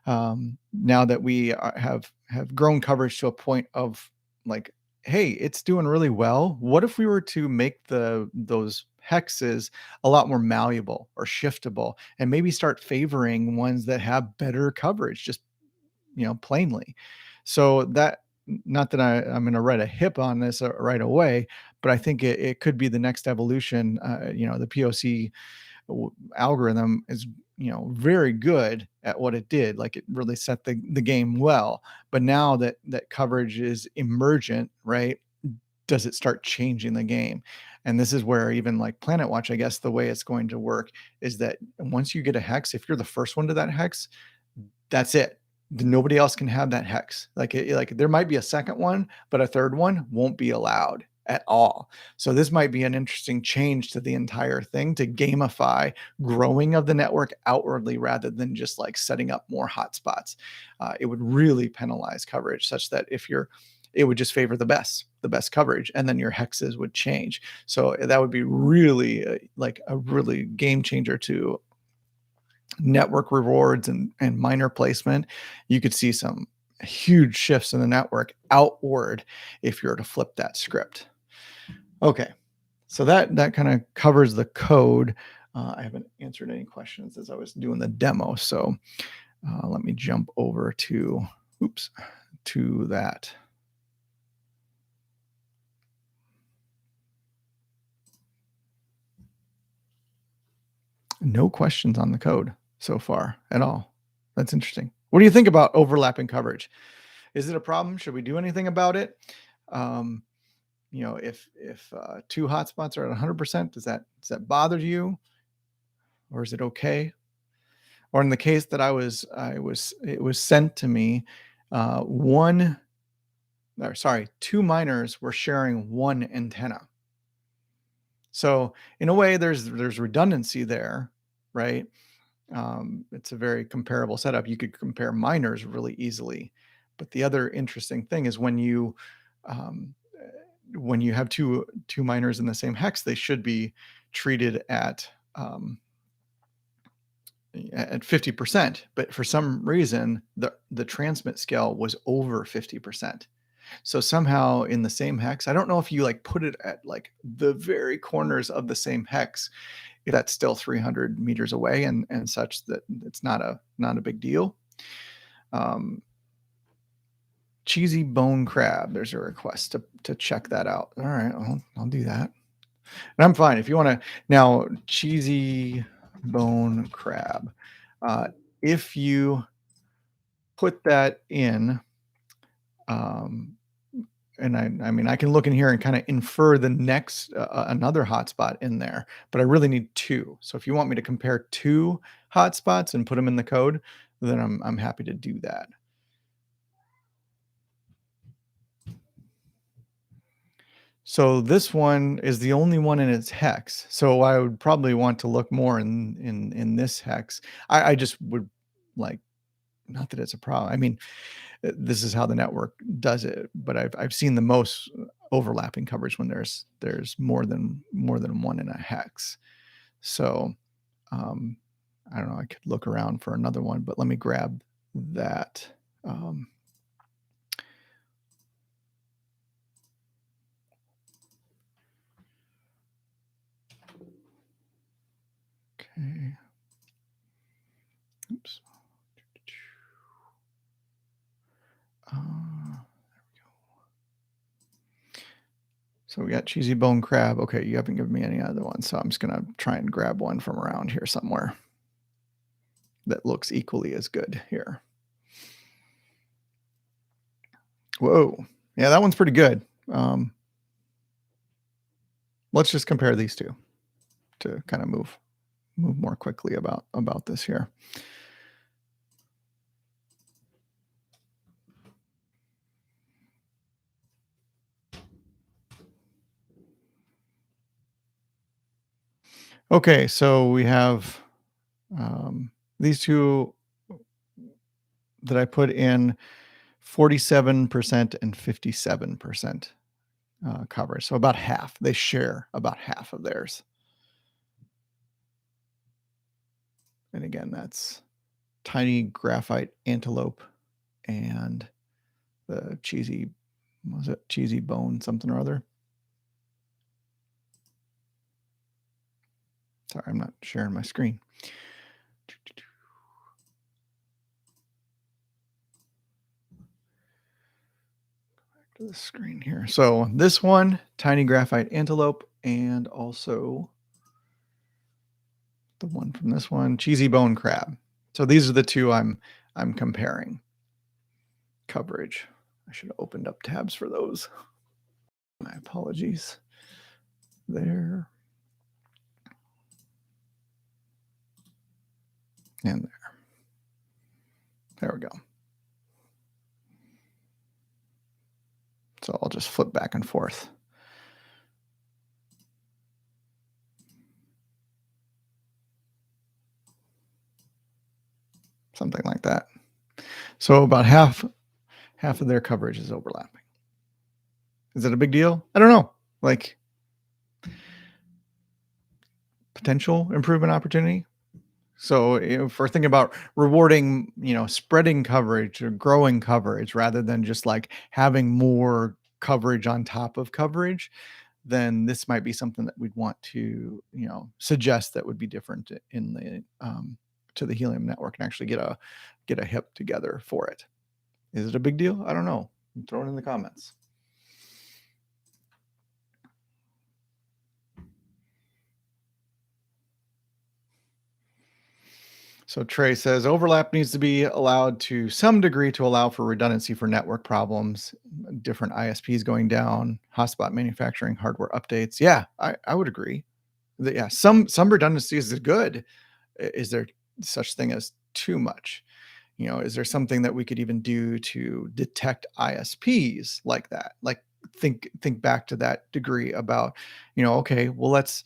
that we have grown coverage to a point of like, hey, it's doing really well. What if we were to make those hexes a lot more malleable or shiftable, and maybe start favoring ones that have better coverage, just plainly. So that, not that I'm going to write a hip on this right away, but I think it could be the next evolution. The POC algorithm is very good at what it did. Like, it really set the game well. But now that coverage is emergent, right, does it start changing the game? And this is where even like Planet Watch, I guess the way it's going to work is that once you get a hex, if you're the first one to that hex, that's it. Nobody else can have that hex. Like there might be a second one, but a third one won't be allowed at all. So this might be an interesting change to the entire thing, to gamify growing of the network outwardly rather than just like setting up more hotspots. It would really penalize coverage, such that it would just favor the best coverage, and then your hexes would change. So that would be really like a really game changer to network rewards and miner placement. You could see some huge shifts in the network outward if you're to flip that script. Okay, so that kind of covers the code. I haven't answered any questions as I was doing the demo, so let me jump over to that. No questions on the code so far at all. That's interesting. What do you think about overlapping coverage? Is it a problem? Should we do anything about it? Um, if two hotspots are at 100%, does that bother you, or is it okay? Or in the case that it was sent to me, two miners were sharing one antenna. So in a way, there's redundancy there, right? It's a very comparable setup. You could compare miners really easily. But the other interesting thing is um, when you have two miners in the same hex, they should be treated at at 50%, but for some reason the transmit scale was over 50%. So somehow in the same hex, I don't know if you like put it at like the very corners of the same hex, if that's still 300 meters away and such that it's not a big deal. Um, cheesy bone crab. There's a request to check that out. All right, I'll do that. And I'm fine if you want to. Now, cheesy bone crab. Uh, if you put that in, um, and I mean, I can look in here and kind of infer the next another hotspot in there, but I really need two. So if you want me to compare two hotspots and put them in the code, then I'm happy to do that. So this one is the only one in its hex. So I would probably want to look more in this hex. I just would like, not that it's a problem. I mean, this is how the network does it, but I've seen the most overlapping coverage when there's more than one in a hex. So um, I don't know. I could look around for another one, but let me grab that. Um, okay. Oops. So we got cheesy bone crab. Okay, you haven't given me any other ones, so I'm just gonna try and grab one from around here somewhere that looks equally as good here. Whoa, yeah, that one's pretty good. Let's just compare these two to kind of move more quickly about this here. Okay, so we have these two that I put in 47% and 57% coverage. So about half. They share about half of theirs. And again, that's tiny graphite antelope and the cheesy, what was it? Cheesy bone, something or other. Sorry, I'm not sharing my screen. Back to the screen here. So this one, tiny graphite antelope, and also the one from this one, cheesy bone crab. So these are the two I'm comparing. Coverage. I should have opened up tabs for those. My apologies. There. And there. There we go. So I'll just flip back and forth. Something like that. So about half of their coverage is overlapping. Is it a big deal? I don't know. Like potential improvement opportunity. So if we're thinking about rewarding, spreading coverage or growing coverage rather than just like having more coverage on top of coverage, then this might be something that we'd want to, suggest that would be different in the to the Helium network and actually get a HIP together for it. Is it a big deal? I don't know. Throw it in the comments. So Trey says overlap needs to be allowed to some degree to allow for redundancy for network problems, different ISPs going down, hotspot manufacturing, hardware updates. Yeah, I would agree. Yeah, some redundancy is good. Is there such thing as too much? Is there something that we could even do to detect ISPs like that? Like think back to that degree about, okay, well let's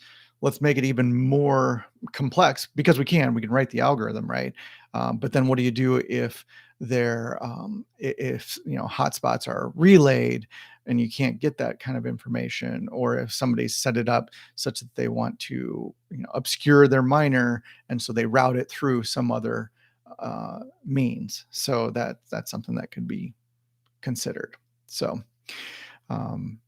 make it even more complex because we can write the algorithm, right? But then what do you do if if hotspots are relayed and you can't get that kind of information, or if somebody's set it up such that they want to obscure their miner, and so they route it through some other means. So that's something that could be considered. So um,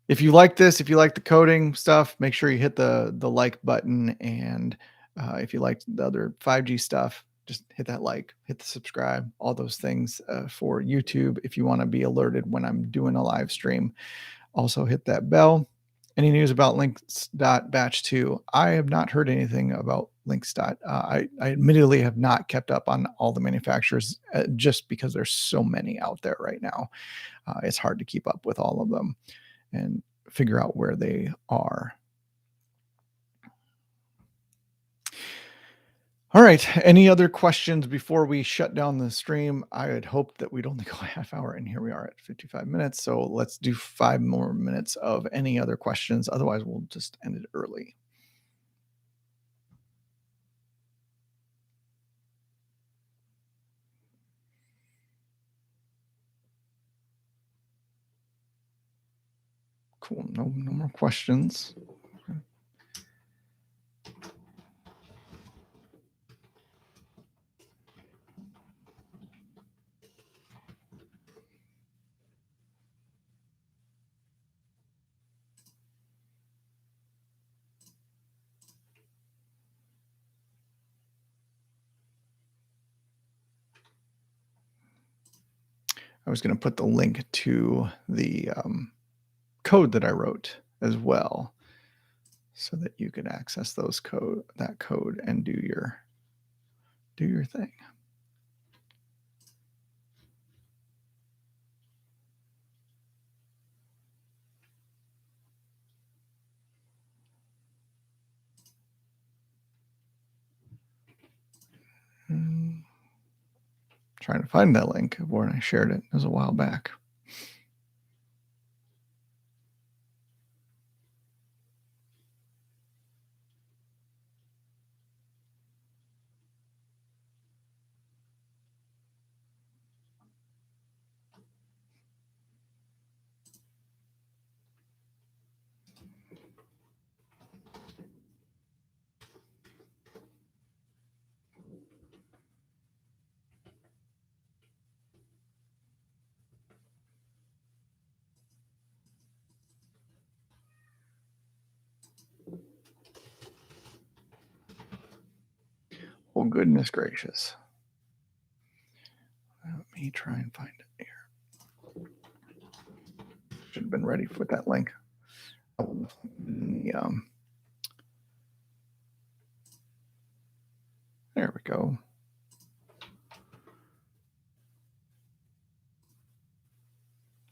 if you like this, if you like the coding stuff, make sure you hit the like button. And if you like the other 5G stuff, just hit that like, hit the subscribe, all those things for YouTube. If you want to be alerted when I'm doing a live stream, also hit that bell. Any news about Links Batch 2? I have not heard anything about Links. I admittedly have not kept up on all the manufacturers just because there's so many out there right now. It's hard to keep up with all of them and figure out where they are. All right. Any other questions before we shut down the stream? I had hoped that we'd only go a half hour, and here we are at 55 minutes. So let's do 5 more minutes of any other questions. Otherwise, we'll just end it early. Cool. No more questions. I was going to put the link to the code that I wrote as well, so that you could access that code and do your thing. Trying to find that link when I shared it. It was a while back. Oh, goodness gracious. Let me try and find it here. Should have been ready for that link. There we go.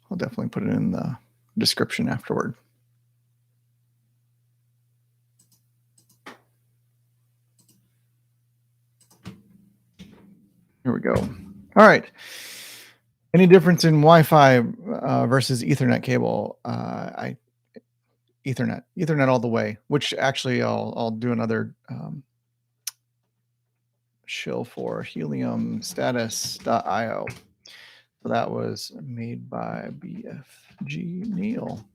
I'll definitely put it in the description afterward. Here we go. All right. Any difference in Wi-Fi versus Ethernet cable? Ethernet all the way. Which actually, I'll do another shill for Helium status.io. So that was made by BFG Neil.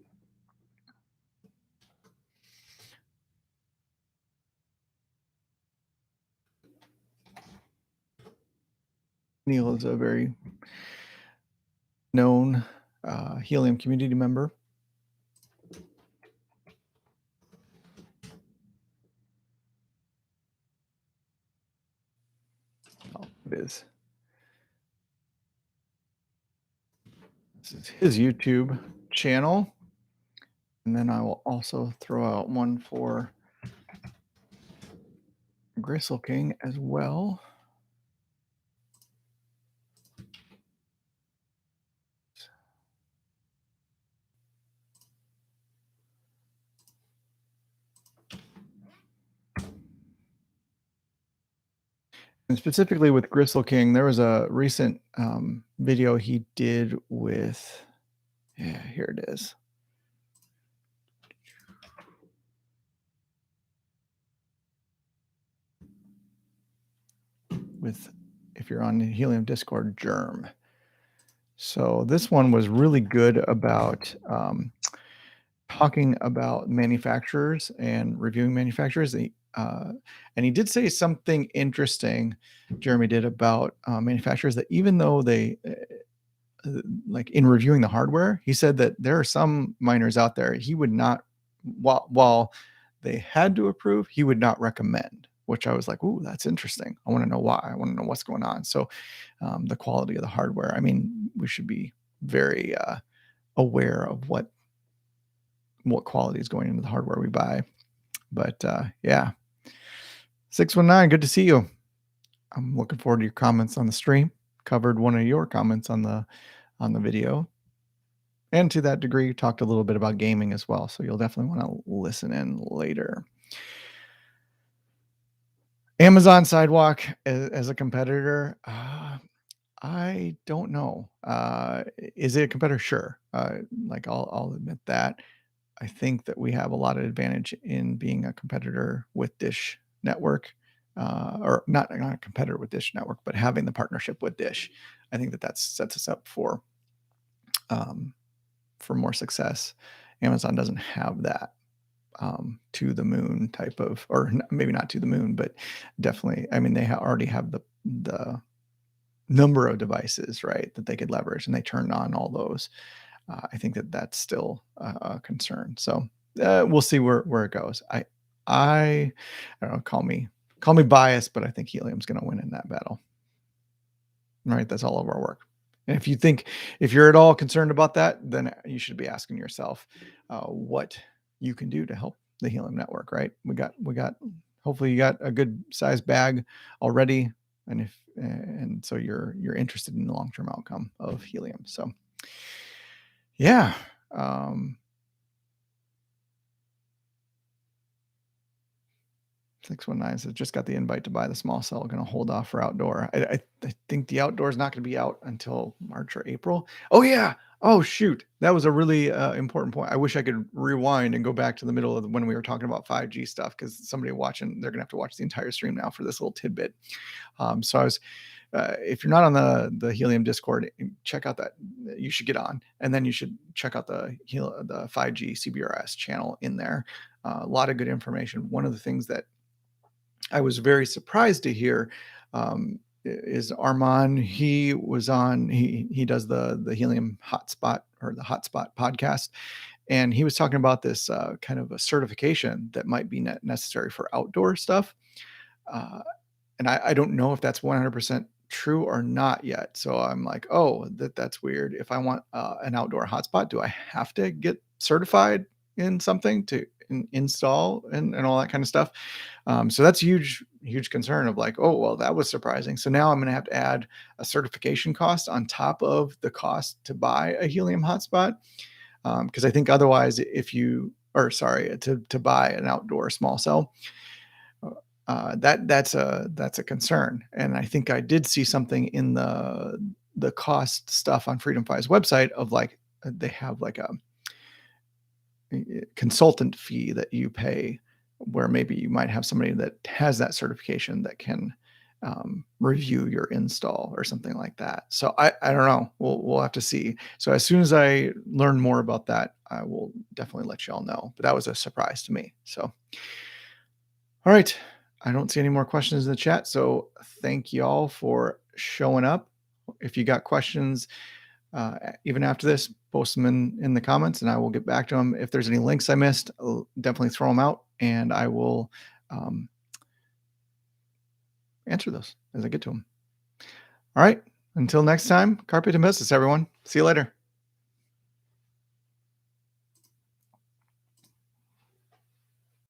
Neil is a very known Helium community member. Oh, it is. This is his YouTube channel. And then I will also throw out one for Gristle King as well. And specifically with Gristle King, there was a recent video he did with, here it is. With, if you're on the Helium Discord, Germ. So this one was really good about talking about manufacturers and reviewing manufacturers. And he did say something interesting, Jeremy did, about manufacturers, that even though they, like in reviewing the hardware, he said that there are some miners out there he would not, while they had to approve, he would not recommend, which I was like, ooh, that's interesting. I want to know why. I want to know what's going on. So the quality of the hardware, I mean, we should be very aware of what quality is going into the hardware we buy. But yeah, 619, good to see you. I'm looking forward to your comments on the stream. Covered one of your comments on the video, and to that degree talked a little bit about gaming as well, so you'll definitely want to listen in later. Amazon Sidewalk as a competitor, I don't know. Is it a competitor? Sure. Like I'll admit that. I think that we have a lot of advantage in being a competitor with Dish Network, or not a competitor with Dish Network, but having the partnership with Dish. I think that sets us up for more success. Amazon doesn't have that to the moon type of, or maybe not to the moon, but definitely. I mean, they already have the number of devices, right, that they could leverage, and they turned on all those. I think that that's still a concern. So we'll see where it goes. I don't know. Call me biased, but I think Helium's going to win in that battle. Right? That's all of our work. And if you're at all concerned about that, then you should be asking yourself what you can do to help the Helium network. Right? We got. Hopefully, you got a good size bag already, and so you're interested in the long term outcome of Helium. So. Yeah. 619 says, just got the invite to buy the small cell. Going to hold off for outdoor. I think the outdoor is not going to be out until March or April. Oh, yeah. Oh, shoot. That was a really important point. I wish I could rewind and go back to the middle of when we were talking about 5G stuff, because somebody watching, they're going to have to watch the entire stream now for this little tidbit. So I was, if you're not on the Helium Discord, check out that. You should get on, and then you should check out the 5G CBRS channel in there. A lot of good information. One of the things that I was very surprised to hear is Armand. He was on. He does the Helium Hotspot, or the Hotspot podcast, and he was talking about this kind of a certification that might be necessary for outdoor stuff. And I don't know if that's 100% true or not yet. So I'm like, oh, that's weird. If I want an outdoor hotspot, do I have to get certified in something to install and all that kind of stuff? So that's huge concern of like, oh, well, that was surprising. So now I'm going to have to add a certification cost on top of the cost to buy a Helium hotspot. Because I think otherwise, to buy an outdoor small cell, that's a concern. And I think I did see something in the cost stuff on FreedomFi's website of like, they have like a consultant fee that you pay, where maybe you might have somebody that has that certification that can review your install or something like that. So I don't know. We'll have to see. So as soon as I learn more about that, I will definitely let you all know. But that was a surprise to me. So, all right. I don't see any more questions in the chat. So thank you all for showing up. If you got questions, even after this, post them in the comments, and I will get back to them. If there's any links I missed, I'll definitely throw them out, and I will answer those as I get to them. All right. Until next time, carpe diem, everyone. See you later.